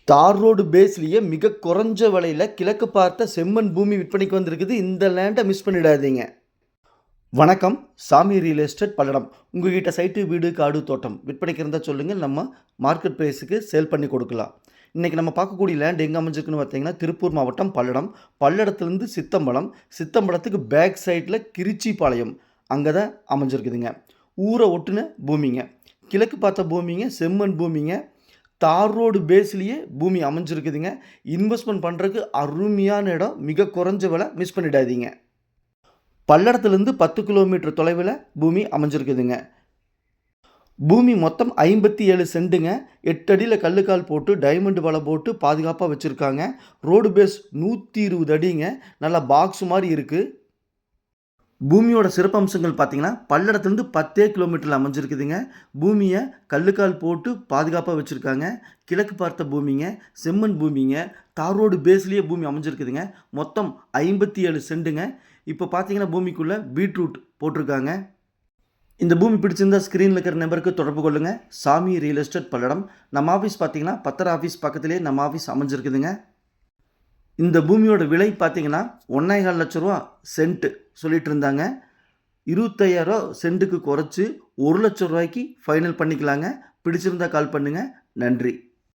தார் ரோடு பேஸ்லேயே மிக குறைஞ்ச விலையில் கிழக்கு பார்த்த செம்மண் பூமி விற்பனைக்கு வந்திருக்குது. இந்த லேண்டை மிஸ் பண்ணிடாதீங்க. வணக்கம், சாமி ரியல் எஸ்டேட் பல்லடம். உங்ககிட்ட சைட்டு, வீடு, காடு, தோட்டம் விற்பனைக்கு இருந்தால் சொல்லுங்கள், நம்ம மார்க்கெட் ப்ரைஸுக்கு சேல் பண்ணி கொடுக்கலாம். இன்றைக்கி நம்ம பார்க்கக்கூடிய லேண்ட் எங்கே அமைஞ்சிருக்குன்னு பார்த்தீங்கன்னா, திருப்பூர் மாவட்டம் பல்லடம். பல்லடத்துலேருந்து சித்தம்பலம், சித்தம்பலத்துக்கு பேக் சைடில் கிரிச்சிபாளையம், அங்கே தான் அமைஞ்சிருக்குதுங்க. ஊரை ஒட்டுன பூமிங்க, கிழக்கு பார்த்த பூமிங்க, செம்மண் பூமிங்க. தார் ரோடு பேஸ்லேயே பூமி அமைஞ்சிருக்குதுங்க. இன்வெஸ்ட்மெண்ட் பண்ணுறதுக்கு அருமையான இடம், மிக குறைஞ்ச விலை, மிஸ் பண்ணிடாதீங்க. பல்லடத்துலேருந்து 10 கிலோமீட்டர் தொலைவில் பூமி அமைஞ்சிருக்குதுங்க. பூமி மொத்தம் 57 சென்ட்டுங்க. 8 அடியில் கல்லுக்கால் போட்டு டைமண்ட் வலை போட்டு பாதுகாப்பாக வச்சுருக்காங்க. ரோடு பேஸ் 120 அடிங்க. நல்லா பாக்ஸ் மாதிரி இருக்குது. பூமியோட சிறப்பம்சங்கள் பார்த்தீங்கன்னா, பல்லடத்துலேருந்து 10 கிலோமீட்டரில் அமைஞ்சிருக்குதுங்க. பூமியை கல்லுக்கால் போட்டு பாதுகாப்பாக வச்சுருக்காங்க. கிழக்கு பார்த்த பூமிங்க, செம்மண் பூமிங்க. தார் ரோடு பேஸ்லேயே பூமி அமைஞ்சிருக்குதுங்க. மொத்தம் 57 சென்ட்டுங்க. இப்போ பார்த்தீங்கன்னா, பூமிக்குள்ளே பீட்ரூட் போட்டிருக்காங்க. இந்த பூமி பிடிச்சிருந்தால் ஸ்க்ரீனில் இருக்கிற நம்பருக்கு தொடர்பு கொள்ளுங்கள். சாமி ரியல் எஸ்டேட் பல்லடம். நம்ம ஆஃபீஸ் பார்த்தீங்கன்னா, பத்திர ஆஃபீஸ் பக்கத்துலேயே நம்ம ஆஃபீஸ் அமைஞ்சிருக்குதுங்க. இந்த பூமியோட விலை பார்த்தீங்கன்னா 1,4 லட்ச ரூபா சென்ட்டு சொல்லிட்டு இருந்தாங்க. 25,000 சென்ட்டுக்கு குறைச்சி 1 லட்ச ரூபாய்க்கு ஃபைனல் பண்ணிக்கலாங்க. பிடிச்சிருந்தா கால் பண்ணுங்கள். நன்றி.